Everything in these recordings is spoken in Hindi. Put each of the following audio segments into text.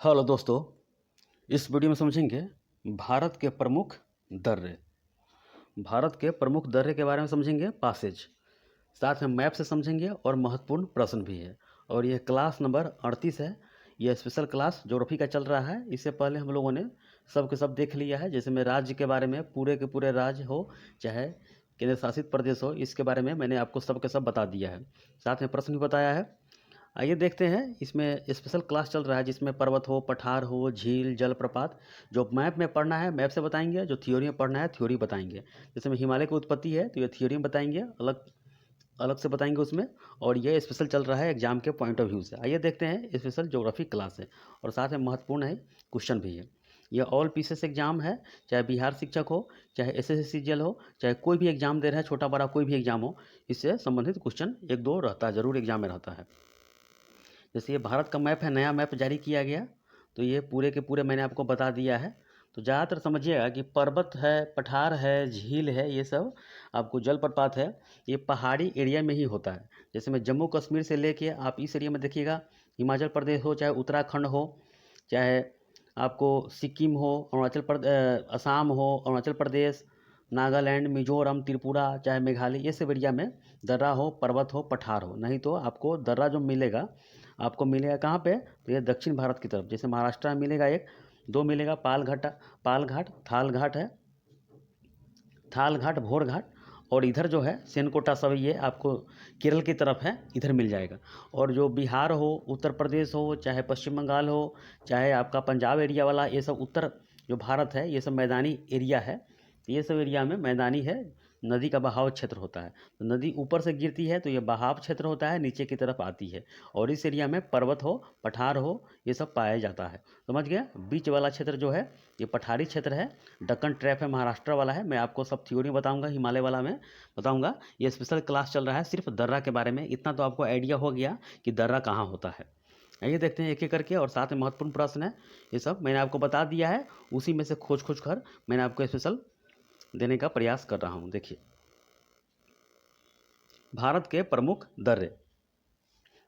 हेलो दोस्तों, इस वीडियो में समझेंगे भारत के प्रमुख दर्रे। भारत के प्रमुख दर्रे के बारे में समझेंगे, पासेज, साथ में मैप से समझेंगे और महत्वपूर्ण प्रश्न भी है। और यह क्लास नंबर 38 है। यह स्पेशल क्लास ज्योग्राफी का चल रहा है। इससे पहले हम लोगों ने सब के सब देख लिया है, जैसे मैं राज्य के बारे में, पूरे के पूरे राज्य हो चाहे केंद्र शासित प्रदेश हो, इसके बारे में मैंने आपको सब के सब बता दिया है, साथ में प्रश्न भी बताया है। आइए देखते हैं, इसमें स्पेशल क्लास चल रहा है जिसमें पर्वत हो, पठार हो, झील, जलप्रपात, जो मैप में पढ़ना है मैप से बताएंगे, जो थ्योरी में पढ़ना है थ्योरी बताएंगे। जैसे में हिमालय की उत्पत्ति है तो ये थ्योरी में बताएंगे, अलग अलग से बताएंगे उसमें। और ये स्पेशल चल रहा है एग्जाम के पॉइंट ऑफ व्यू से। आइए देखते हैं, स्पेशल ज्योग्राफी क्लास है और साथ में महत्वपूर्ण है, क्वेश्चन भी है। यह ऑल पीसेस एग्जाम है, चाहे बिहार शिक्षक हो, चाहे एसएससी सीजीएल हो, चाहे कोई भी एग्जाम दे रहा है, छोटा बड़ा कोई भी एग्जाम हो, इससे संबंधित क्वेश्चन एक दो रहता है, जरूर एग्जाम में रहता है। जैसे ये भारत का मैप है, नया मैप जारी किया गया, तो ये पूरे के पूरे मैंने आपको बता दिया है। तो ज़्यादातर समझिएगा कि पर्वत है, पठार है, झील है, ये सब आपको जलप्रपात है, ये पहाड़ी एरिया में ही होता है। जैसे मैं जम्मू कश्मीर से लेके आप इस एरिया में देखिएगा, हिमाचल प्रदेश हो चाहे उत्तराखंड हो, चाहे आपको सिक्किम हो, अरुणाचल प्रदेश, असम हो, अरुणाचल प्रदेश, नागालैंड, मिजोरम, त्रिपुरा, चाहे मेघालय, ये सब एरिया में दर्रा हो, पर्वत हो, पठार हो। नहीं तो आपको दर्रा जो मिलेगा, आपको मिलेगा कहाँ पे, तो ये दक्षिण भारत की तरफ, जैसे महाराष्ट्र में मिलेगा, एक दो मिलेगा, पालघाट, थाल घाट है, थाल घाट, भोर घाट, और इधर जो है सेनकोटा, सब ये आपको केरल की तरफ है, इधर मिल जाएगा। और जो बिहार हो, उत्तर प्रदेश हो, चाहे पश्चिम बंगाल हो, चाहे आपका पंजाब एरिया वाला, ये सब उत्तर जो भारत है, ये सब मैदानी एरिया है। ये सब एरिया में मैदानी है, नदी का बहाव क्षेत्र होता है। तो नदी ऊपर से गिरती है तो ये बहाव क्षेत्र होता है, नीचे की तरफ आती है। और इस एरिया में पर्वत हो, पठार हो, ये सब पाया जाता है। समझ गया। बीच वाला क्षेत्र जो है ये पठारी क्षेत्र है, दक्कन ट्रैप है, महाराष्ट्र वाला है। मैं आपको सब थ्योरी बताऊंगा, हिमालय वाला में बताऊंगा। ये स्पेशल क्लास चल रहा है सिर्फ दर्रा के बारे में। इतना तो आपको आइडिया हो गया कि दर्रा कहाँ होता है। आइए देखते हैं एक एक करके, और साथ में महत्वपूर्ण प्रश्न है, ये सब मैंने आपको बता दिया है, उसी में से खोज खोज कर मैंने आपको स्पेशल देने का प्रयास कर रहा हूँ। देखिए, भारत के प्रमुख दर्रे।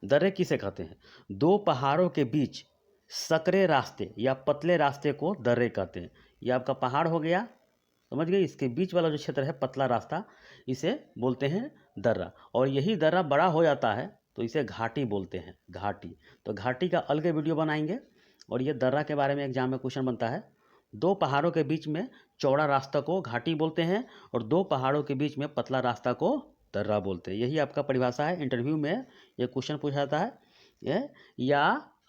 दर्रे किसे कहते हैं? दो पहाड़ों के बीच सकरे रास्ते या पतले रास्ते को दर्रे कहते हैं। ये आपका पहाड़ हो गया, समझ गए, इसके बीच वाला जो क्षेत्र है पतला रास्ता, इसे बोलते हैं दर्रा। और यही दर्रा बड़ा हो जाता है तो इसे घाटी बोलते हैं, घाटी। तो घाटी का अलग वीडियो बनाएंगे। और ये दर्रा के बारे में एग्जाम में क्वेश्चन बनता है। दो पहाड़ों के बीच में चौड़ा रास्ता को घाटी बोलते हैं, और दो पहाड़ों के बीच में पतला रास्ता को दर्रा बोलते हैं। यही आपका परिभाषा है। इंटरव्यू में ये क्वेश्चन पूछा जाता है ये, या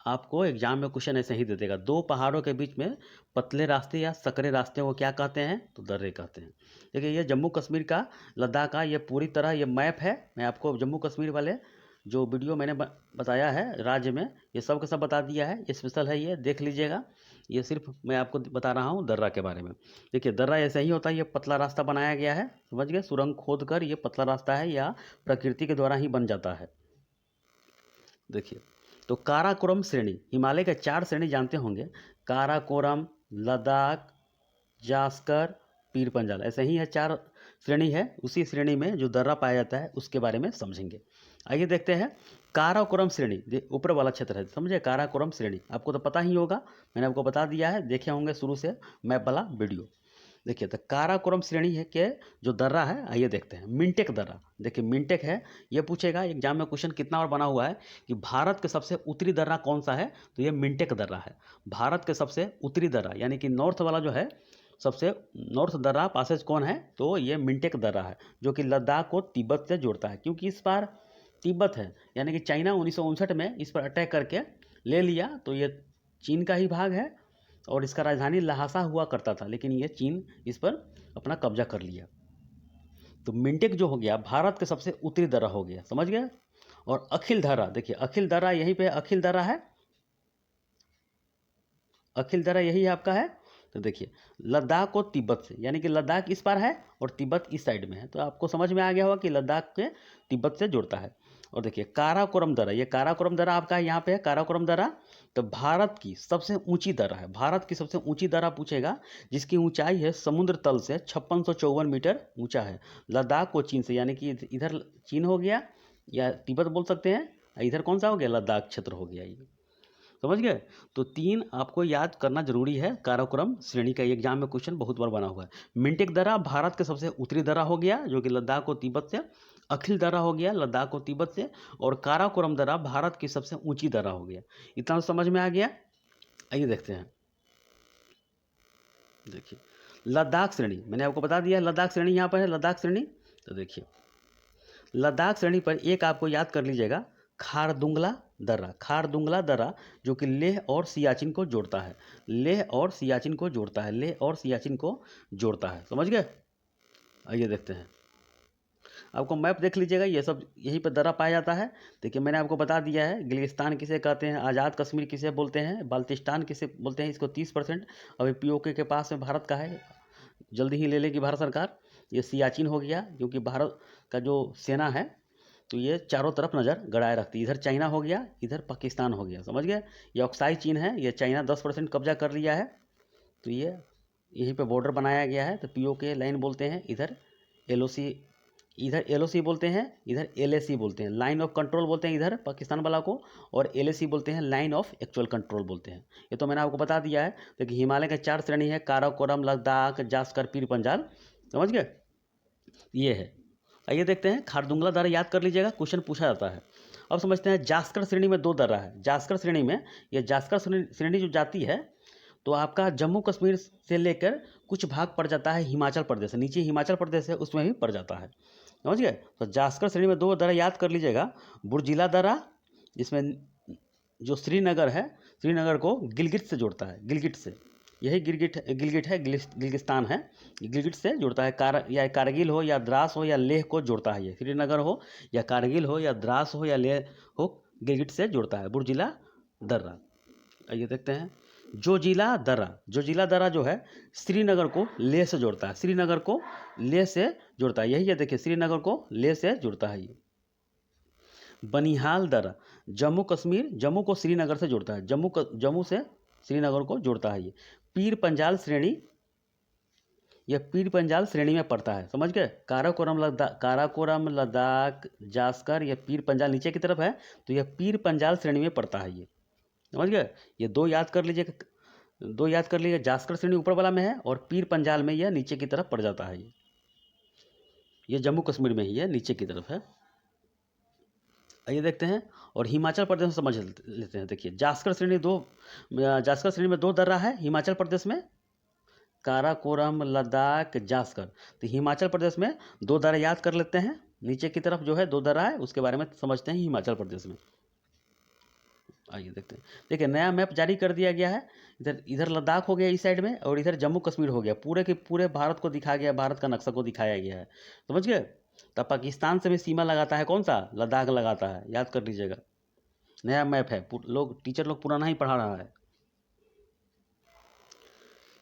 आपको एग्जाम में क्वेश्चन ऐसे ही दे देगा, दो पहाड़ों के बीच में पतले रास्ते या सकरे रास्ते को क्या कहते हैं, तो दर्रे कहते हैं। देखिए, ये जम्मू कश्मीर का, लद्दाख का, ये पूरी तरह ये मैप है। मैं आपको जम्मू कश्मीर वाले जो वीडियो मैंने बताया है राज्य में, ये सब का सब बता दिया है। ये स्पेशल है, ये देख लीजिएगा। ये सिर्फ मैं आपको बता रहा हूँ दर्रा के बारे में। देखिए, दर्रा ऐसा ही होता है, ये पतला रास्ता बनाया गया है, समझ गए, सुरंग खोद कर ये पतला रास्ता है, या प्रकृति के द्वारा ही बन जाता है। देखिए, तो काराकोरम श्रेणी, हिमालय के 4 श्रेणी जानते होंगे, काराकोरम, लद्दाख, जास्कर, पीर पंजाल, ऐसे ही है 4 श्रेणी है। उसी श्रेणी में जो दर्रा पाया जाता है उसके बारे में समझेंगे। आइए देखते हैं, काराकोरम श्रेणी, ऊपर वाला क्षेत्र है, समझे, काराकोरम श्रेणी आपको तो पता ही होगा, मैंने आपको बता दिया है, देखे होंगे शुरू से मैप वाला वीडियो। देखिए, तो काराकोरम श्रेणी है के जो दर्रा है, आइए देखते हैं। मिंटेक दर्रा, देखिए मिंटेक है, ये पूछेगा एग्जाम में क्वेश्चन कितना और बना हुआ है कि भारत के सबसे उत्तरी दर्रा कौन सा है, तो ये मिंटेक दर्रा है। भारत के सबसे उत्तरी दर्रा यानी कि नॉर्थ वाला जो है, सबसे नॉर्थ दर्रा पासेज कौन है, तो ये मिंटेक दर्रा है, जो कि लद्दाख को तिब्बत से जोड़ता है। क्योंकि इस बार तिब्बत है, यानी कि चाइना 1959 में इस पर अटैक करके ले लिया, तो ये चीन का ही भाग है, और इसका राजधानी लहासा हुआ करता था, लेकिन ये चीन इस पर अपना कब्जा कर लिया। तो मिंटेक जो हो गया भारत के सबसे उत्तरी दर्रा हो गया, समझ गए। और अखिल दर्रा, देखिए अखिल दर्रा, यहीं पे अखिल दर्रा है, अखिल दर्रा यही आपका है। तो देखिए, लद्दाख को तिब्बत से, यानी कि लद्दाख इस पार है और तिब्बत इस साइड में है, तो आपको समझ में आ गया होगा कि लद्दाख के तिब्बत से जुड़ता है। और देखिए, काराकोरम दर्रा, ये काराकोरम दर्रा आपका यहाँ पे है, काराकोरम दर्रा। तो भारत की सबसे ऊंची दर्रा है, भारत की सबसे ऊंची दर्रा पूछेगा, जिसकी ऊंचाई है समुद्र तल से 5654 मीटर ऊंचा है। लद्दाख को चीन से, यानी कि इधर चीन हो गया या तिब्बत बोल सकते हैं, इधर कौन सा हो गया, लद्दाख क्षेत्र हो गया ये। समझ गए। तो 3 आपको याद करना जरूरी है। काराकोरम श्रेणी का एग्जाम में क्वेश्चन बहुत बार बना हुआ है। मिंटेक दर्रा भारत के सबसे उत्तरी दर्रा हो गया जो कि लद्दाख और तिब्बत से। अखिल दर्रा हो गया लद्दाख और तिब्बत से। और काराकोरम दर्रा भारत की सबसे ऊंची दर्रा हो गया। इतना तो समझ में आ गया। आइए देखते हैं। देखिए लद्दाख श्रेणी मैंने आपको बता दिया, लद्दाख श्रेणी यहाँ पर है, लद्दाख श्रेणी। तो देखिए लद्दाख श्रेणी पर एक आपको याद कर लीजिएगा, खारदुंगला दर्रा। खारदुंगला दर्रा जो कि लेह और सियाचिन को जोड़ता है, लेह और सियाचिन को जोड़ता है, लेह और सियाचिन को जोड़ता है। समझ गए। आइए देखते हैं। आपको मैप देख लीजिएगा, ये सब यहीं पर दर्रा पाया जाता है। देखिए मैंने आपको बता दिया है, गिलिस्तान किसे कहते हैं, आज़ाद कश्मीर किसे बोलते हैं, बाल्टिस्तान किसे बोलते हैं। इसको 30% अभी पीओके के पास में भारत का है, जल्दी ही ले लेगी भारत सरकार। ये सियाचिन हो गया क्योंकि भारत का जो सेना है तो ये चारों तरफ नज़र गड़ाए रखती है। इधर चाइना हो गया, इधर पाकिस्तान हो गया। समझ गए। ये ऑक्साई चीन है, ये चाइना 10% कब्जा कर लिया है, तो ये यहीं पे बॉर्डर बनाया गया है। तो पीओके लाइन बोलते हैं, इधर एलओसी, इधर एलओसी बोलते हैं, इधर एलएसी बोलते हैं। लाइन ऑफ कंट्रोल बोलते हैं इधर पाकिस्तान वाला को, और एलएसी बोलते हैं, लाइन ऑफ एक्चुअल कंट्रोल बोलते हैं। ये तो मैंने आपको बता दिया है। देखिए हिमालय के 4 श्रेणी है, काराकोरम, लद्दाख, जास्कर, पीर पंजाल। समझ गए। ये है। आइए देखते हैं। खारदुंगला दर्रा याद कर लीजिएगा, क्वेश्चन पूछा जाता है। अब समझते हैं जास्कर श्रेणी में 2 दर्रा है। जास्कर श्रेणी में, ये जास्कर श्रेणी जो जाती है तो आपका जम्मू कश्मीर से लेकर कुछ भाग पड़ जाता है हिमाचल प्रदेश, नीचे हिमाचल प्रदेश है उसमें भी पड़ जाता है। समझ गए। तो जास्कर श्रेणी में 2 दर्रा याद कर लीजिएगा। बुर्जिला दर्रा जिसमें जो श्रीनगर है, श्रीनगर को गिलगित से जोड़ता है, गिलगित से, यही गिलगित है, गिलगिस्तान है, गिलगित से जुड़ता है। या कारगिल हो या द्रास हो या लेह को जोड़ता है। ये श्रीनगर हो या कारगिल हो या द्रास हो या लेह हो, गिलगित से जुड़ता है बुर्जिला दर्रा। आइए देखते हैं। जोजिला दर्रा, जोजिला दर्रा जो है श्रीनगर को लेह से जोड़ता है, श्रीनगर को लेह से जोड़ता है। यही है, देखिए श्रीनगर को लेह से जुड़ता है ये। बनिहाल दर्रा जम्मू कश्मीर, जम्मू को श्रीनगर से जोड़ता है, जम्मू से श्रीनगर को जोड़ता है ये। पीर पंजाल श्रेणी, यह पीर पंजाल श्रेणी में पड़ता है। समझ गए। काराकोरम, लद्दाख, जास्कर, यह पीर पंजाल नीचे की तरफ है, तो यह पीर पंजाल श्रेणी में पड़ता है ये। समझ गए। ये 2 याद कर लीजिए, 2 याद कर लीजिए। जास्कर श्रेणी ऊपर वाला में है और पीर पंजाल में यह नीचे की तरफ पड़ जाता है। ये जम्मू कश्मीर में ही है, नीचे की तरफ है। आइए देखते हैं। और हिमाचल प्रदेश में समझ लेते हैं। देखिए जास्कर श्रेणी में 2 दर्रा है हिमाचल प्रदेश में, काराकोरम, लद्दाख, जास्कर। तो हिमाचल प्रदेश में 2 दर्रा याद कर लेते हैं। नीचे की तरफ जो है 2 दर्रा है, उसके बारे में समझते हैं हिमाचल प्रदेश में। आइए देखते हैं। देखिए नया मैप जारी कर दिया गया है। इधर लद्दाख हो गया इस साइड में, और इधर जम्मू कश्मीर हो गया। पूरे के पूरे भारत को दिखाया गया, भारत का नक्शा को दिखाया गया है। समझ गए। तब पाकिस्तान से भी सीमा लगाता है कौन सा, लद्दाख लगाता है, याद कर लीजिएगा। नया मैप है, टीचर लोग पुराना ही पढ़ा रहा है।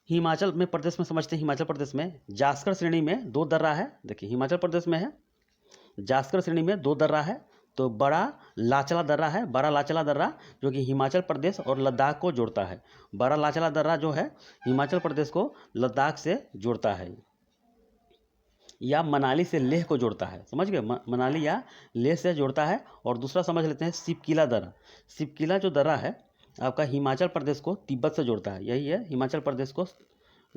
हिमाचल में प्रदेश में समझते हैं। हिमाचल प्रदेश में जास्कर श्रेणी में 2 दर्रा है। देखिए हिमाचल प्रदेश में है, जास्कर श्रेणी में 2 दर्रा है। तो बड़ा लाचला दर्रा है, बड़ा लाचला दर्रा जो कि हिमाचल प्रदेश और लद्दाख को जोड़ता है। बड़ा लाचला दर्रा जो है हिमाचल प्रदेश को लद्दाख से जोड़ता है, या मनाली से लेह को जोड़ता है। समझ गए। मनाली या लेह से जोड़ता है। और दूसरा समझ लेते हैं सिपकिला दर्रा। सिपकिला जो दर्रा है आपका हिमाचल प्रदेश को तिब्बत से जोड़ता है। यही है, हिमाचल प्रदेश को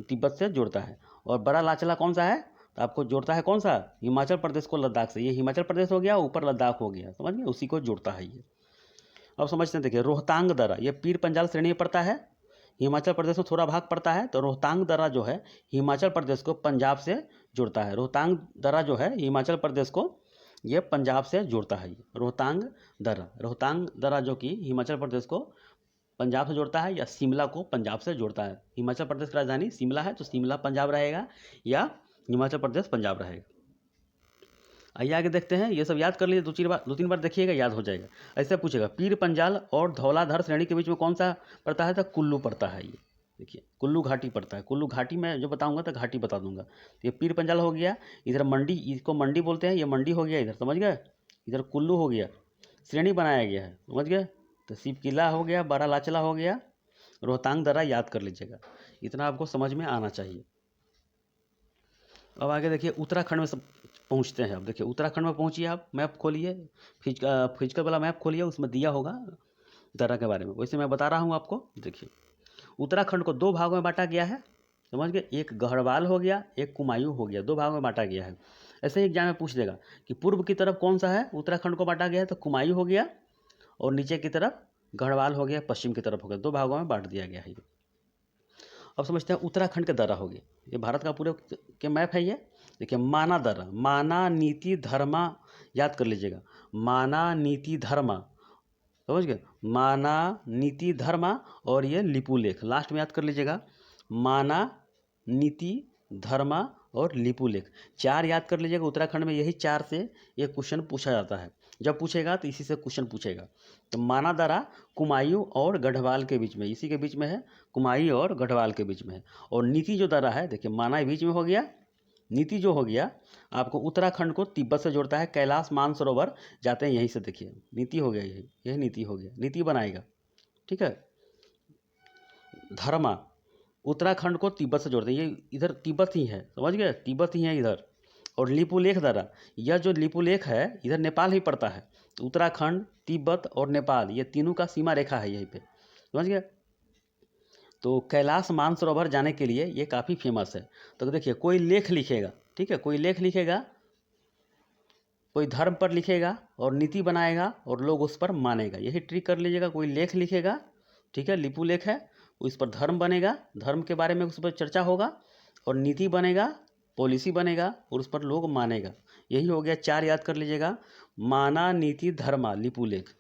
तिब्बत से जोड़ता है। और बड़ा लाचला कौन सा है, तो आपको जोड़ता है कौन सा, हिमाचल प्रदेश को लद्दाख से। ये हिमाचल प्रदेश हो गया, ऊपर लद्दाख हो गया। समझ गए, उसी को जोड़ता है ये। अब समझते हैं। देखिए रोहतांग दर्रा, ये पीर पंजाल श्रेणी में पड़ता है, हिमाचल प्रदेश को थोड़ा भाग पड़ता है। तो रोहतांग दर्रा जो है हिमाचल प्रदेश को पंजाब से जोड़ता है। रोहतांग दर्रा जो है हिमाचल प्रदेश को ये पंजाब से जोड़ता है। रोहतांग दर्रा जो कि हिमाचल प्रदेश को पंजाब से जोड़ता है, या शिमला को पंजाब से जोड़ता है। हिमाचल प्रदेश की राजधानी शिमला है, तो शिमला पंजाब रहेगा, या हिमाचल प्रदेश पंजाब रहेगा। आइए आगे देखते हैं। ये सब याद कर लीजिए, 2-3 बार देखिएगा, याद हो जाएगा। ऐसे पूछेगा पीर पंजाल और धौलाधर श्रेणी के बीच में कौन सा पड़ता है, तो कुल्लू पड़ता है। ये देखिए कुल्लू घाटी पड़ता है। कुल्लू घाटी में जो बताऊंगा तो घाटी बता दूंगा। तो ये पीर पंजाल हो गया। इधर मंडी, इसको मंडी बोलते हैं, ये मंडी हो गया इधर। समझ गए। इधर कुल्लू हो गया, श्रेणी बनाया गया है। समझ गए। तो सिपकिला हो गया, बड़ा लाचला हो गया, रोहतांग दर्रा याद कर लीजिएगा। इतना आपको समझ में आना चाहिए। अब आगे देखिए उत्तराखंड में सब पहुँचते हैं। अब देखिए उत्तराखंड में पहुँचिए, आप मैप खोलिए, फिजिकल वाला मैप खोलिए, उसमें दिया होगा दर्रा के बारे में, वैसे मैं बता रहा हूँ आपको। देखिए, उत्तराखंड को 2 भागों में बांटा गया है, समझ गए। एक गढ़वाल हो गया, एक कुमायूं हो गया, 2 भागों में बांटा गया है। ऐसे ही एग्जाम में पूछ देगा कि पूर्व की तरफ कौन सा है उत्तराखंड को बांटा गया है, तो कुमायूं हो गया, और नीचे की तरफ गढ़वाल हो गया, पश्चिम की तरफ हो गया, 2 भागों में बांट दिया गया है। अब समझते हैं उत्तराखंड के दर्रा हो गए। ये भारत का पूरे के मैप है ये। देखिए, माना दर्रा, माना, नीति, धर्मा, याद कर लीजिएगा, माना, नीति, धर्मा, समझ गए, माना, नीति, धर्मा, और ये लिपुलेख लास्ट में याद कर लीजिएगा, माना, नीति, धर्मा और लिपुलेख, 4 याद कर लीजिएगा। उत्तराखंड में यही 4 से ये क्वेश्चन पूछा जाता है, जब पूछेगा तो इसी से क्वेश्चन पूछेगा। तो माना दर्रा कुमायूं और गढ़वाल के बीच में, इसी के बीच में है, कुमायूं और गढ़वाल के बीच में है। और नीति जो दर्रा है, देखिए माना बीच में हो गया, नीति जो हो गया आपको उत्तराखंड को तिब्बत से जोड़ता है, कैलाश मानसरोवर जाते हैं यहीं से। देखिए नीति हो गया, यही नीति हो गया, नीति बनाएगा, ठीक है। धर्मा उत्तराखंड को तिब्बत से जोड़ते हैं, ये इधर तिब्बत ही है, समझ गए, तिब्बत ही है इधर। और लिपुलेख दर्रा, यह जो लिपुलेख है इधर नेपाल ही पड़ता है। उत्तराखंड, तिब्बत और नेपाल, ये तीनों का सीमा रेखा है यहीं पे, समझ गए। तो कैलाश मानसरोवर जाने के लिए ये काफ़ी फेमस है। तो देखिए, कोई लेख लिखेगा, ठीक है, कोई लेख लिखेगा, कोई धर्म पर लिखेगा और नीति बनाएगा और लोग उस पर मानेगा, यही ट्रिक कर लीजिएगा। कोई लेख लिखेगा, ठीक है, लिपुलेख है, उस पर धर्म बनेगा, धर्म के बारे में उस पर चर्चा होगा, और नीति बनेगा, पॉलिसी बनेगा, और उस पर लोग मानेगा। यही हो गया, 4 याद कर लीजिएगा, माना, नीति, धर्मा, लिपुलेख,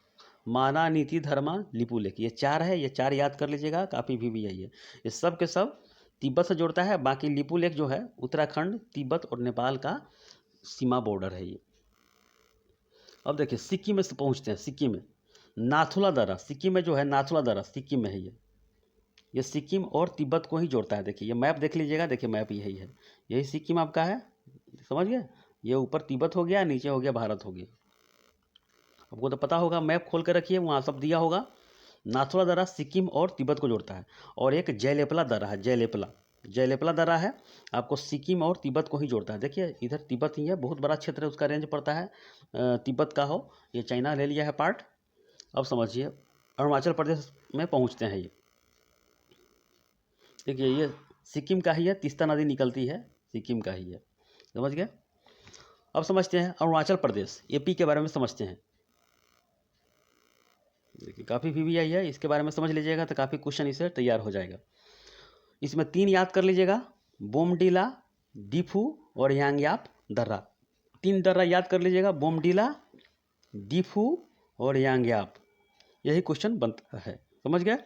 माना, नीति, धर्मा, लिपुलेख, ये 4 है, ये 4 याद कर लीजिएगा, काफ़ी भी है ये सब के सब तिब्बत से जोड़ता है। बाकी लिपुलेख जो है उत्तराखंड, तिब्बत और नेपाल का सीमा बॉर्डर है ये। अब देखिए, सिक्किम में से पहुँचते हैं। सिक्किम में नाथुला दर्रा, सिक्किम में जो है नाथुला दर्रा सिक्किम में है ये सिक्किम और तिब्बत को ही जोड़ता है। देखिए, ये मैप देख लीजिएगा, देखिए मैप यही है, यही सिक्किम आपका है, समझ गए। ये ऊपर तिब्बत हो गया, नीचे हो गया भारत हो गया। आपको तो पता होगा, मैप खोल कर रखिए, वहाँ सब दिया होगा। नाथुला दर्रा सिक्किम और तिब्बत को जोड़ता है। और एक जयलेपला दर्रा है, जयलेपला दर्रा है, आपको सिक्किम और तिब्बत को ही जोड़ता है। देखिए इधर तिब्बत ही है, बहुत बड़ा क्षेत्र है, उसका रेंज पड़ता है तिब्बत का हो, ये चाइना ले लिया है पार्ट। अब समझिए, अरुणाचल प्रदेश में पहुँचते हैं ये। देखिए, ये सिक्किम का ही है, तीस्ता नदी निकलती है, सिक्किम का ही है, समझ गए। अब समझते हैं अरुणाचल प्रदेश, एपी के बारे में समझते हैं। देखिए, काफ़ी VVI है, इसके बारे में समझ लीजिएगा तो काफ़ी क्वेश्चन इससे तैयार हो जाएगा। इसमें 3 याद कर लीजिएगा, बोमडीला, डिफू और यांगयाप दर्रा। 3 दर्रा याद कर लीजिएगा, बोमडीला, डिफू और यांगयाप, यही क्वेश्चन बनता है, समझ गए।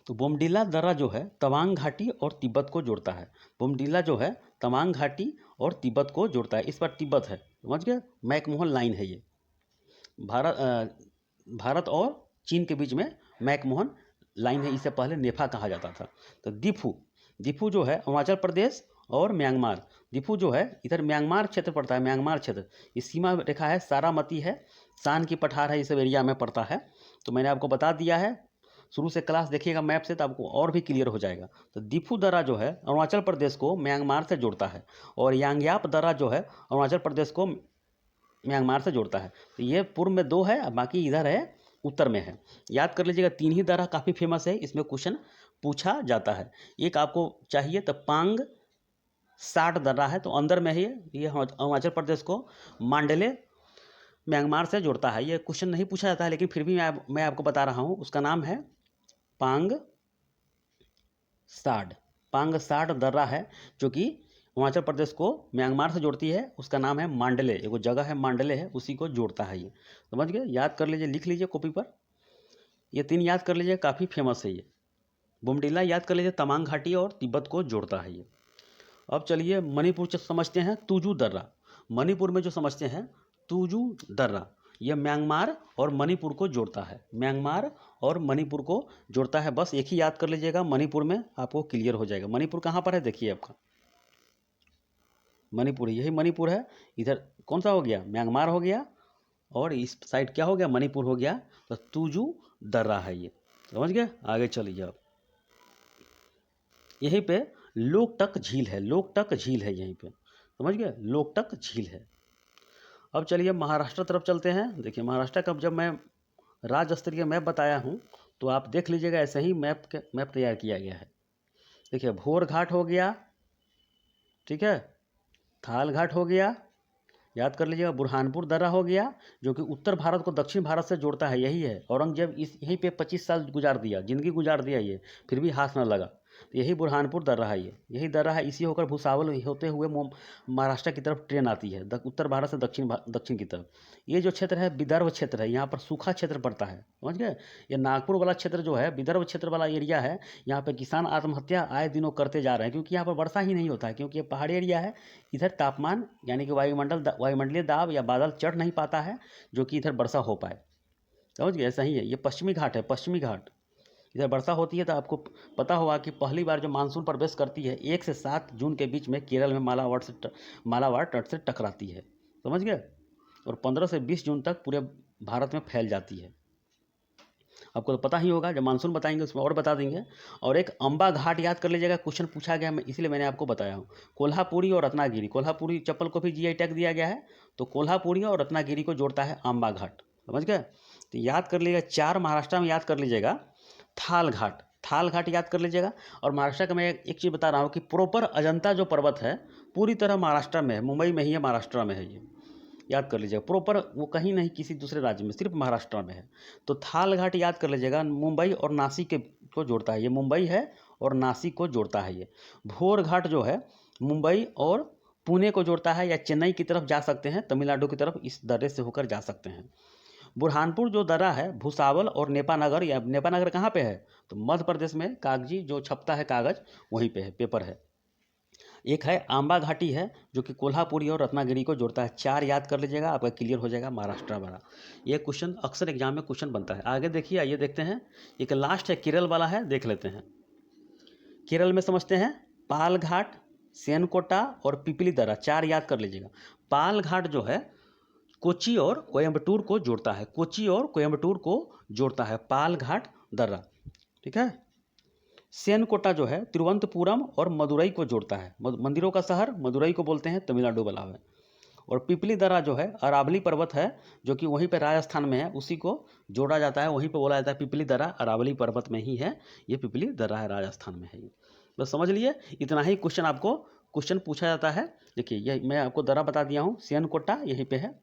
तो बोमडीला दर्रा जो है तवांग घाटी और तिब्बत को जोड़ता है। बोमडीला जो है तवांग घाटी और तिब्बत को जोड़ता है, इस पर तिब्बत है, समझ गए। मैकमोहन लाइन है ये, भारत और चीन के बीच में मैकमोहन लाइन है, इससे पहले नेफा कहा जाता था। तो डिफू जो है अरुणाचल प्रदेश और म्यांमार, डिफू जो है इधर म्यांमार क्षेत्र पड़ता है, म्यांमार क्षेत्र, इस सीमा रेखा है, सारामती है, सान की पठार है, इस एरिया में पड़ता है। तो मैंने आपको बता दिया है, शुरू से क्लास देखिएगा मैप से तो आपको और भी क्लियर हो जाएगा। तो डिफू दर्रा जो है अरुणाचल प्रदेश को म्यांमार से जोड़ता है, और यांगयाप दर्रा जो है अरुणाचल प्रदेश को म्यांमार से जोड़ता है। तो ये पूर्व में 2 है, बाकी इधर है, उत्तर में है। याद कर लीजिएगा, 3 ही दर्रा काफ़ी फेमस है, इसमें क्वेश्चन पूछा जाता है। एक आपको चाहिए तो पांग 60 दर्रा है, तो अंदर में है ये अरुणाचल प्रदेश को मांडले म्यांमार से जोड़ता है। ये क्वेश्चन नहीं पूछा जाता है, लेकिन फिर भी मैं आपको बता रहा हूँ, उसका नाम है पांग 60 दर्रा है, जो कि अरुणाचल प्रदेश को म्यांमार से जोड़ती है, उसका नाम है मांडले, एक जगह है मांडले है, उसी को जोड़ता है ये, समझ गए। याद कर लीजिए, लिख लीजिए कॉपी पर, ये 3 याद कर लीजिए, काफ़ी फेमस है ये। बोमडीला याद कर लीजिए, तवांग घाटी और तिब्बत को जोड़ता है ये। अब चलिए मणिपुर से समझते हैं, तुजू दर्रा। मणिपुर में जो समझते हैं तुजू दर्रा, यह म्यांमार और मणिपुर को जोड़ता है, म्यांमार और मणिपुर को जोड़ता है। बस एक ही याद कर लीजिएगा, मणिपुर में आपको क्लियर हो जाएगा। मणिपुर कहाँ पर है, देखिए आपका मणिपुर, यही मणिपुर है। इधर कौन सा हो गया, म्यांमार हो गया, और इस साइड क्या हो गया, मणिपुर हो गया। तो तुजू दर्रा है ये, समझ गए। आगे चलिए, अब यहीं पे लोकटक झील है, लोकटक झील है यहीं पे, समझ गए, लोकटक झील है। अब चलिए महाराष्ट्र तरफ चलते हैं। देखिए, महाराष्ट्र का जब मैं राज्य स्तरीय मैप बताया हूँ, तो आप देख लीजिएगा, ऐसे ही मैप तैयार किया गया है। देखिए, भोर घाट हो गया, ठीक है, थाल घाट हो गया, याद कर लीजिएगा, बुरहानपुर दर्रा हो गया, जो कि उत्तर भारत को दक्षिण भारत से जोड़ता है, यही है। औरंगजेब इस यहीं पे 25 साल गुजार दिया, जिंदगी गुजार दिया ये, फिर भी हाथ न लगा। तो यही बुरहानपुर दर्रा है, यही दर्रा है। इसी होकर भुसावल होते हुए महाराष्ट्र की तरफ ट्रेन आती है, उत्तर भारत से दक्षिण की तरफ। ये जो क्षेत्र है विदर्भ क्षेत्र है, यहाँ पर सूखा क्षेत्र पड़ता है, समझ गए। ये नागपुर वाला क्षेत्र जो है विदर्भ क्षेत्र वाला एरिया है, यहाँ पे किसान आत्महत्या आए दिनों करते जा रहे हैं, क्योंकि यहाँ पर वर्षा ही नहीं होता है, क्योंकि ये पहाड़ी एरिया है। इधर तापमान यानी कि वायुमंडलीय दाब या बादल चढ़ नहीं पाता है, जो कि इधर वर्षा हो पाए, समझ गए। ऐसा ही है, ये पश्चिमी घाट है, पश्चिमी घाट। इधर वर्षा होती है, तो आपको पता होगा कि पहली बार जो मानसून प्रवेश करती है 1 से 7 जून के बीच में केरल में मालाबार तट से टकराती है, समझ गए। और 15 से 20 जून तक पूरे भारत में फैल जाती है। आपको तो पता ही होगा, जब मानसून बताएंगे उसमें और बता देंगे। और एक अम्बा घाट याद कर लीजिएगा, क्वेश्चन पूछा गया, मैं इसलिए मैंने आपको बताया हूँ। कोल्हापुरी और रत्नागिरी, कोल्हापुरी चप्पल को भी जीआई टैग दिया गया है, तो कोल्हापुरी और रत्नागिरी को जोड़ता है अम्बा घाट, समझ गए। तो याद कर लीजिएगा, 4 महाराष्ट्र में याद कर लीजिएगा। थाल घाट याद कर लीजिएगा। और महाराष्ट्र का मैं एक चीज़ बता रहा हूँ कि प्रॉपर अजंता जो पर्वत है पूरी तरह महाराष्ट्र में है, मुंबई में ही है, महाराष्ट्र में है ये, याद कर लीजिएगा। प्रॉपर वो कहीं नहीं किसी दूसरे राज्य में, सिर्फ महाराष्ट्र में है। तो थाल घाट याद कर लीजिएगा, मुंबई और नासिक को जोड़ता है, ये मुंबई है और नासिक को जोड़ता है ये। भोर घाट जो है मुंबई और पुणे को जोड़ता है, या चेन्नई की तरफ जा सकते हैं, तमिलनाडु की तरफ इस दर्रे से होकर जा सकते हैं। बुरहानपुर जो दर्रा है भुसावल और नेपानगर, या नेपानगर कहाँ पे है, तो मध्य प्रदेश में, कागजी जो छपता है कागज वहीं पे है, पेपर है। एक है आंबा घाटी है, जो कि कोल्हापुरी और रत्नागिरी को जोड़ता है। 4 याद कर लीजिएगा, आपका क्लियर हो जाएगा महाराष्ट्र वाला। ये क्वेश्चन अक्सर एग्जाम में क्वेश्चन बनता है। आगे देखिए, आइए देखते हैं। एक लास्ट है केरल वाला है, देख लेते हैं। केरल में समझते हैं, पाल घाट, सेनकोटा और पिपली दर्रा, 4 याद कर लीजिएगा। पाल घाट जो है कोच्चि और कोयम्बटूर को जोड़ता है, कोच्चि और कोयम्बटूर को जोड़ता है पाल घाट दर्रा, ठीक है। सेनकोटा जो है तिरुवनंतपुरम और मदुरई को जोड़ता है, मंदिरों का शहर मदुरई को बोलते हैं, तमिलनाडु वाला है। और पिपली दर्रा जो है अरावली पर्वत है, जो कि वहीं पे राजस्थान में है, उसी को जोड़ा जाता है, वहीं पे बोला जाता है पिपली दर्रा, अरावली पर्वत में ही है ये पिपली दर्रा है, राजस्थान में है ये। बस समझ लिए, इतना ही क्वेश्चन आपको क्वेश्चन पूछा जाता है। देखिए, ये मैं आपको दर्रा बता दिया हूँ, सेनकोटा यहीं पे है,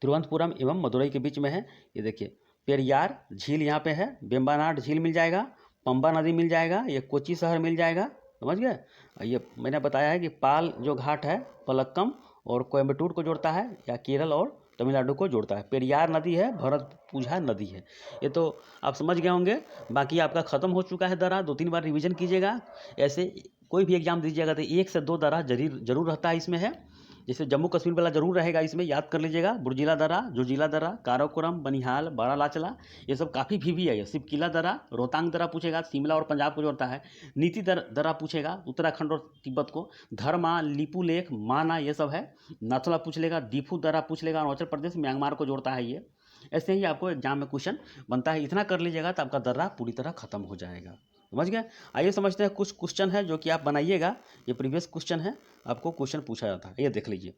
तिरुवनंतपुरम एवं मदुरई के बीच में है। ये देखिए, पेरियार झील यहाँ पे है, बेम्बानाड झील मिल जाएगा, पंबा नदी मिल जाएगा, ये कोच्चि शहर मिल जाएगा, समझ गए। ये मैंने बताया है कि पाल जो घाट है पलक्कम और कोयम्बटूर को जोड़ता है, या केरल और तमिलनाडु को जोड़ता है। पेरियार नदी है, भरतपुझा नदी है। ये तो आप समझ गए होंगे। बाकी आपका ख़त्म हो चुका है दर्रा, 2-3 बार रिवीजन कीजिएगा। ऐसे कोई भी एग्जाम दीजिएगा तो 1 से 2 दर्रा जरूर रहता है इसमें है। जैसे जम्मू कश्मीर वाला जरूर रहेगा इसमें, याद कर लीजिएगा। बुर्जिला दर्रा, जोजिला दर्रा, काराकोरम, बनिहाल, बारालाचला, ये सब काफ़ी भी है। सिपकिला दर्रा, रोहतांग दर्रा पूछेगा, शिमला और पंजाब को जोड़ता है। नीति दर्रा पूछेगा, उत्तराखंड और तिब्बत को। धर्मा, लिपू लेक, माना, ये सब है। नाथुला पूछ लेगा, दीफू दर्रा पूछ लेगा, अरुणाचल प्रदेश म्यांमार को जोड़ता है ये। ऐसे ही आपको एग्जाम में क्वेश्चन बनता है। इतना कर लीजिएगा तो आपका दर्रा पूरी तरह खत्म हो जाएगा, समझ गए। आइए समझते हैं, कुछ क्वेश्चन है जो कि आप बनाइएगा, ये प्रीवियस क्वेश्चन है, आपको क्वेश्चन पूछा जाता है। ये देख लीजिए,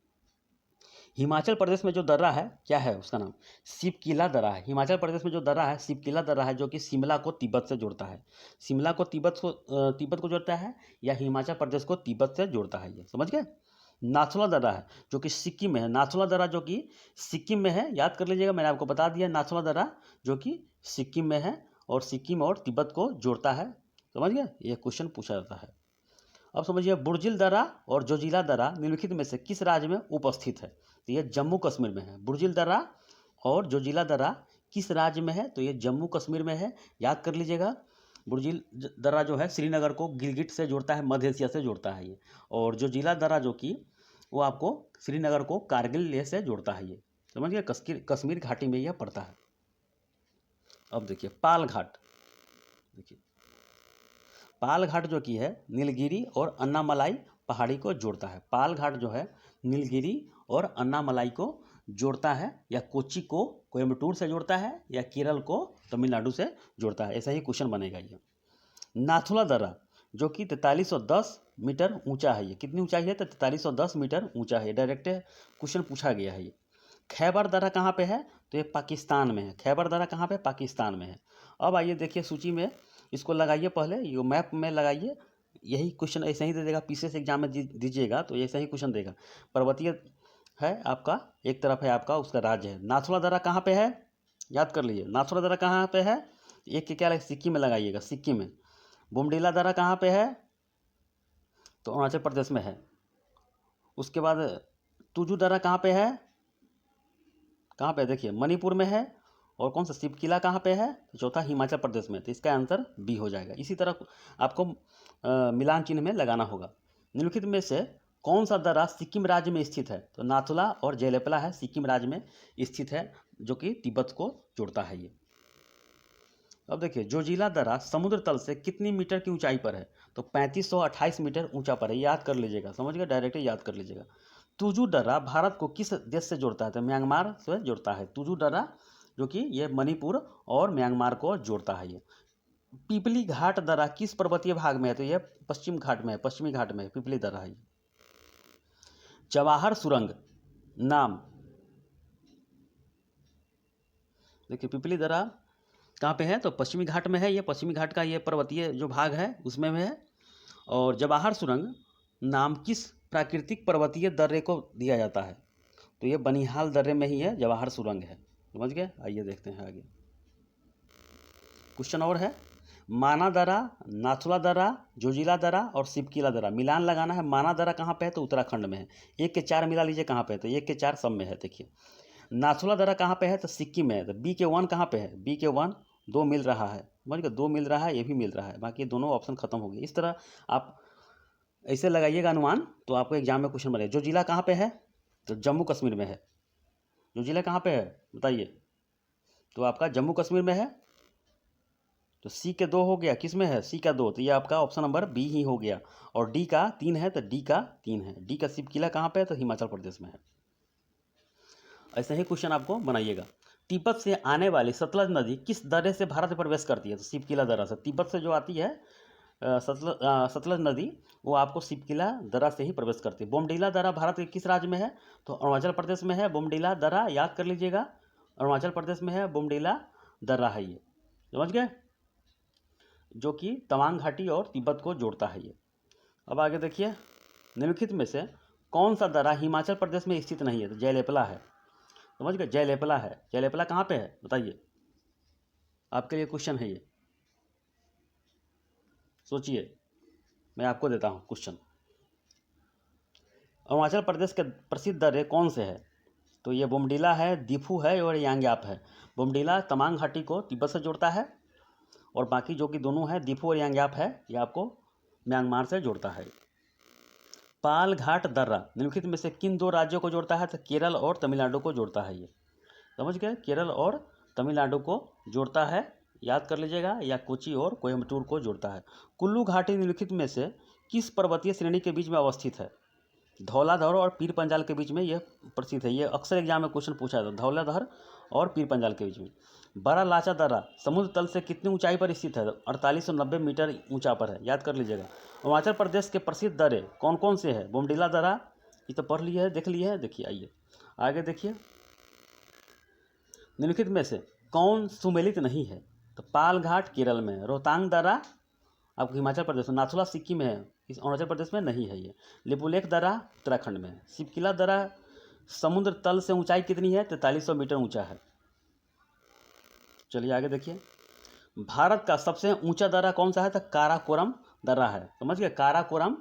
हिमाचल प्रदेश में जो दर्रा है क्या है, उसका नाम सिपकिला दर्रा है। हिमाचल प्रदेश में जो दर्रा है सिपकिला दर्रा है, जो कि शिमला को तिब्बत से जोड़ता है। शिमला को तिब्बत को जोड़ता है, या हिमाचल प्रदेश को तिब्बत से जोड़ता है, ये समझ गए। नाथुला दर्रा है जो कि सिक्किम में है, नाथुला दर्रा जो कि सिक्किम में है, याद कर लीजिएगा, मैंने आपको बता दिया। नाथुला दर्रा जो कि सिक्किम में है और सिक्किम और तिब्बत को जोड़ता है, समझ गए। ये क्वेश्चन पूछा जाता है। अब समझिए, बुर्जिल दर्रा और जोजिला दर्रा निम्नलिखित में से किस राज्य में उपस्थित है, तो ये जम्मू कश्मीर में है। बुर्जिल दर्रा और जोजिला दर्रा किस राज्य में है, तो ये जम्मू कश्मीर में है, याद कर लीजिएगा। बुर्जिल दर्रा जो है श्रीनगर को गिलगिट से जोड़ता है, मध्य एशिया से जोड़ता है ये। और जोजिला दर्रा जो कि वो आपको श्रीनगर को कारगिल लेह से जोड़ता है, ये समझ गए। कश्मीर घाटी में यह पड़ता है। अब देखिए, पाल घाट, देखिए पाल घाट जो कि है नीलगिरी और अन्नामलाई पहाड़ी को जोड़ता है। पाल घाट जो है नीलगिरी और अन्नामलाई को जोड़ता है, या कोच्चि को कोयम्बटूर से जोड़ता है, या केरल को तमिलनाडु से जोड़ता है। ऐसा ही क्वेश्चन बनेगा ये। नाथुला दर्रा जो कि 4310 मीटर ऊंचा है, ये कितनी ऊंचाई है, तो 4310 मीटर ऊंचा है। डायरेक्ट क्वेश्चन पूछा गया है ये। खैबर दर्रा कहाँ पे है? तो ये पाकिस्तान में है। खैबर दर्रा कहाँ पे? पाकिस्तान में है। अब आइए देखिए सूची में, इसको लगाइए, पहले ये मैप में लगाइए। यही क्वेश्चन ऐसे ही दे देगा, पीसीएस एग्जाम में दीजिएगा तो ऐसा ही क्वेश्चन देगा। पर्वतीय है आपका, एक तरफ है आपका उसका राज्य है। नाथुला दर्रा कहाँ पे है? याद कर लीजिए, नाथुला दर्रा कहाँ पे है? एक के क्या लगे, सिक्किम में लगाइएगा, सिक्किम में। बुमडीला दर्रा कहाँ पे है? तो अरुणाचल प्रदेश में है। उसके बाद तुजू दर्रा कहाँ पे है? कहाँ पे? देखिए मणिपुर में है। और कौन सा शिवकिला कहाँ पे है? तो चौथा हिमाचल प्रदेश में। तो इसका आंसर बी हो जाएगा। इसी तरह आपको मिलान चिन्ह में लगाना होगा। निम्नलिखित में से कौन सा दर्रा सिक्किम राज्य में स्थित है? तो नाथुला और जेलेपला है, सिक्किम राज्य में स्थित है, जो कि तिब्बत को जोड़ता है ये। अब देखिए, जोजिला दर्रा समुद्र तल से कितनी मीटर की ऊंचाई पर है? तो 3528 मीटर ऊंचा पर है। याद कर लीजिएगा, समझ गए, डायरेक्ट याद कर लीजिएगा। तुजू दर्रा भारत को किस देश से जोड़ता है? तो म्यांमार से जोड़ता है तुजू दर्रा, जो कि ये मणिपुर और म्यांमार को जोड़ता है ये। पिपली घाट दर्रा किस पर्वतीय भाग में है? तो ये पश्चिम घाट में है, पश्चिमी घाट में है पिपली दर्रा है। जवाहर सुरंग नाम, देखिए पिपली दर्रा कहाँ पे है? तो पश्चिमी घाट में है। ये पश्चिमी घाट का ये पर्वतीय जो भाग है उसमें में है। और जवाहर सुरंग नाम किस प्राकृतिक पर्वतीय दर्रे को दिया जाता है? तो ये बनिहाल दर्रे में ही है, जवाहर सुरंग है। समझ गए? आइए देखते हैं आगे क्वेश्चन और है। माना दर्रा, नाथुला दर्रा, जोजिला दर्रा और शिवकिला दर्रा, मिलान लगाना है। माना दर्रा कहाँ पे है? तो उत्तराखंड में है। 1 के 4 मिला लीजिए, कहाँ पे है? तो 1 के 4 सब में है। देखिए नाथुला दर्रा कहाँ पे है? तो सिक्किम में है। तो बी के 1 कहाँ पे है? बी के 1 2 मिल रहा है, समझ गए, 2 मिल रहा है, ये भी मिल रहा है, बाकी दोनों ऑप्शन खत्म हो गए। इस तरह आप ऐसे लगाइएगा अनुमान, तो आपको एग्जाम में क्वेश्चन बनेगा। जो जिला कहाँ पे है? तो जम्मू कश्मीर में है। जो जिला कहाँ पे है बताइए? तो आपका जम्मू कश्मीर में है। तो सी के 2 हो गया, किस में है? सी का 2, तो ये आपका ऑप्शन नंबर बी ही हो गया। और डी का 3 है, तो डी का 3 है। डी का शिवकिला कहाँ पे है? तो हिमाचल प्रदेश में है। ऐसे ही क्वेश्चन आपको बनाइएगा। तिब्बत से आने वाली सतलज नदी किस दर्रे से भारत में प्रवेश करती है? तो शिवकिला दर्रा से। तिब्बत से जो आती है सतलज नदी, वो आपको शिवकिला दर्रा से ही प्रवेश करती है। बोमडीला दर्रा भारत के किस राज्य में है? तो अरुणाचल प्रदेश में है बोमडीला दर्रा, याद कर लीजिएगा, अरुणाचल प्रदेश में है बोमडीला दर्रा है ये, समझ गए, जो कि तवांग घाटी और तिब्बत को जोड़ता है ये। अब आगे देखिए, निम्नलिखित में से कौन सा दर्रा हिमाचल प्रदेश में स्थित नहीं है? तो जयलेपला है, समझ गए, जयलेपला है। जयलेपला कहाँ पे है बताइए? आपके लिए क्वेश्चन है ये, सोचिए, मैं आपको देता हूँ क्वेश्चन। अरुणाचल प्रदेश के प्रसिद्ध दर्रे कौन से है? तो ये बोमडीला है, दीफू है और यांग्याप है। बोमडीला तमांग घाटी को तिब्बत से जोड़ता है, और बाकी जो कि दोनों है दीफू और यांग्याप है, ये आपको म्यांमार से जोड़ता है। पाल घाट दर्रा निम्नलिखित में से किन 2 राज्यों को जोड़ता है? तो केरल और तमिलनाडु को जोड़ता है ये, समझ गए, केरल और तमिलनाडु को जोड़ता है, याद कर लीजिएगा, या कोची और कोयम्बटूर को जोड़ता है। कुल्लू घाटी निम्नलिखित में से किस पर्वतीय श्रेणी के बीच में अवस्थित है? धौलाधर और पीर पंजाल के बीच में यह प्रसिद्ध है। ये अक्सर एग्जाम में क्वेश्चन पूछा जाता है, धौलाधर और पीर पंजाल के बीच में। बड़ा लाचा दर्रा समुद्र तल से कितनी ऊंचाई पर स्थित है? 4890 मीटर ऊंचा पर है, याद कर लीजिएगा। अरुणाचल प्रदेश के प्रसिद्ध दर्रे कौन कौन से हैं? बोमडीला दर्रा, ये तो पढ़ लिए है, देख लिए है। देखिए आइए आगे देखिए, निम्नलिखित में से कौन सुमेलित नहीं है? तो पाल घाट केरल में है, रोहतांग दर्रा आपको हिमाचल प्रदेश में, नाथुला सिक्किम में है, इस अरुणाचल प्रदेश में नहीं है ये। लिपुलेख दर्रा उत्तराखंड में है। शिवकिला दर्रा समुद्र तल से ऊंचाई कितनी है? 4300 मीटर ऊंचा है। चलिए आगे देखिए, भारत का सबसे ऊंचा दर्रा कौन सा है? तो काराकोरम दर्रा है, समझ गए, काराकोरम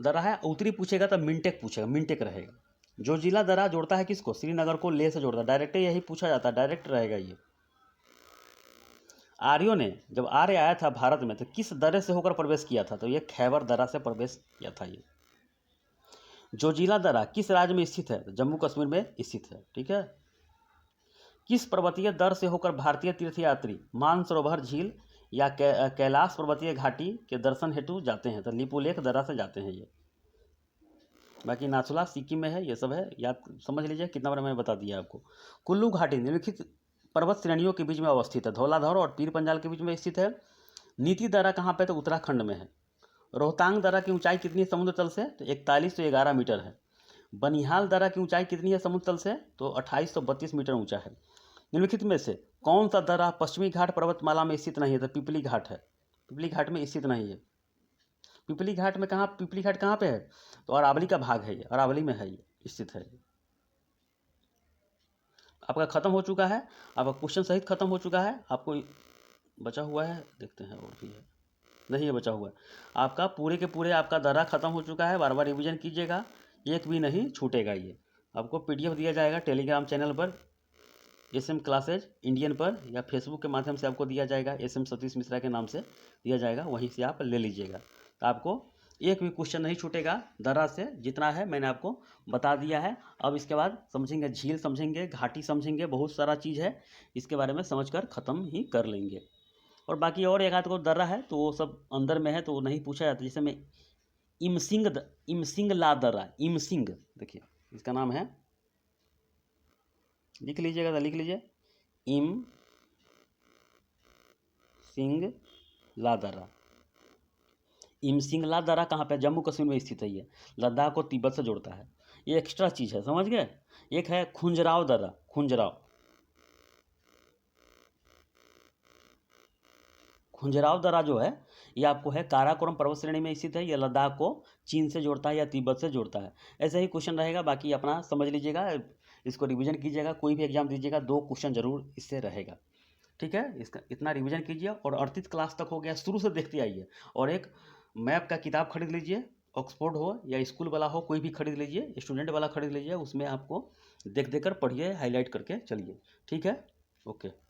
दर्रा है। उत्तरी पूछेगा तो मिनटेक पूछेगा, मिनटेक रहेगा। जो जिला दर्रा जोड़ता है किसको? श्रीनगर को लेह से जोड़ता है, डायरेक्ट यही पूछा जाता है, डायरेक्ट रहेगा ये। आर्यों ने जब आर्य आया था भारत में तो किस दर्रे से होकर प्रवेश किया था? तो ये खैबर दर्रा से प्रवेश किया था ये। जोजिला दर्रा किस राज्य में स्थित है? तो जम्मू कश्मीर में स्थित है, ठीक है। किस पर्वतीय दर से होकर भारतीय तीर्थयात्री मानसरोवर झील या कैलाश पर्वतीय घाटी के दर्शन हेतु जाते हैं? तो लिपुलेख दर्रा से जाते हैं ये। बाकी नाथुला सिक्किम में है, ये सब है, याद समझ लीजिए, कितना बार मैंने बता दिया आपको। कुल्लू घाटी निम्नलिखित पर्वत श्रेणियों के बीच में अवस्थित है, धौलाधर और पीर पंजाल के बीच में स्थित है। नीति दर्रा कहाँ पे? तो उत्तराखंड में है। रोहतांग दर्रा की ऊंचाई कितनी है समुद्र तल से? तो 4111 मीटर है। बनिहाल दर्रा की ऊंचाई कितनी है समुद्र तल से? तो 2832 मीटर ऊंचा है। निम्नलिखित में से कौन सा दर्रा पश्चिमी घाट पर्वतमाला में स्थित नहीं है? तो पिपली घाट है, पिपली घाट में स्थित नहीं है। पिपली घाट में कहाँ, पिपली घाट कहाँ पे है? तो अरावली का भाग है ये, अरावली में है ये, स्थित है। आपका खत्म हो चुका है, आपका क्वेश्चन सहित खत्म हो चुका है। आपको बचा हुआ है, देखते हैं और भी है, नहीं है बचा हुआ है। आपका पूरे के पूरे आपका दर्रा खत्म हो चुका है। बार बार रिवीजन कीजिएगा, एक भी नहीं छूटेगा। ये आपको पीडीएफ दिया जाएगा टेलीग्राम चैनल पर, SM क्लासेज इंडियन पर, या फेसबुक के माध्यम से आपको दिया जाएगा, SM सतीश मिश्रा के नाम से दिया जाएगा, वहीं से आप ले लीजिएगा। तो आपको एक भी क्वेश्चन नहीं छूटेगा दर्रा से, जितना है मैंने आपको बता दिया है। अब इसके बाद समझेंगे झील, समझेंगे घाटी, समझेंगे बहुत सारा चीज़ है, इसके बारे में समझकर ख़त्म ही कर लेंगे। और बाकी और एक आध को दर्रा है तो वो सब अंदर में है तो वो नहीं पूछा जाता। जैसे मैं इमसिंग ला दर्रा, इमसिंग, देखिए इसका नाम है, लिख लीजिएगा तो लिख लीजिए, इम सिंग ला दर्रा। इमसिंगला दर्रा कहाँ पे? जम्मू कश्मीर में स्थित है ये, लद्दाख को तिब्बत से जोड़ता है। ये एक्स्ट्रा चीज़ है, समझ गए। एक है खुंजराव दर्रा, खुंजराव दर्रा जो है ये आपको है काराकोरम पर्वत श्रेणी में स्थित है। ये लद्दाख को चीन से जोड़ता है या तिब्बत से जोड़ता है। ऐसे ही क्वेश्चन रहेगा, बाकी अपना समझ लीजिएगा, इसको रिवीजन कीजिएगा, कोई भी एग्जाम दीजिएगा 2 क्वेश्चन जरूर इससे रहेगा। ठीक है, इसका इतना रिवीजन कीजिए। और 38 क्लास तक हो गया, शुरू से देखते आइए। और एक मैप का किताब खरीद लीजिए, ऑक्सफोर्ड हो या स्कूल वाला हो, कोई भी खरीद लीजिए, स्टूडेंट वाला खरीद लीजिए, उसमें आपको देख देख कर पढ़िए, हाईलाइट करके चलिए। ठीक है, ओके।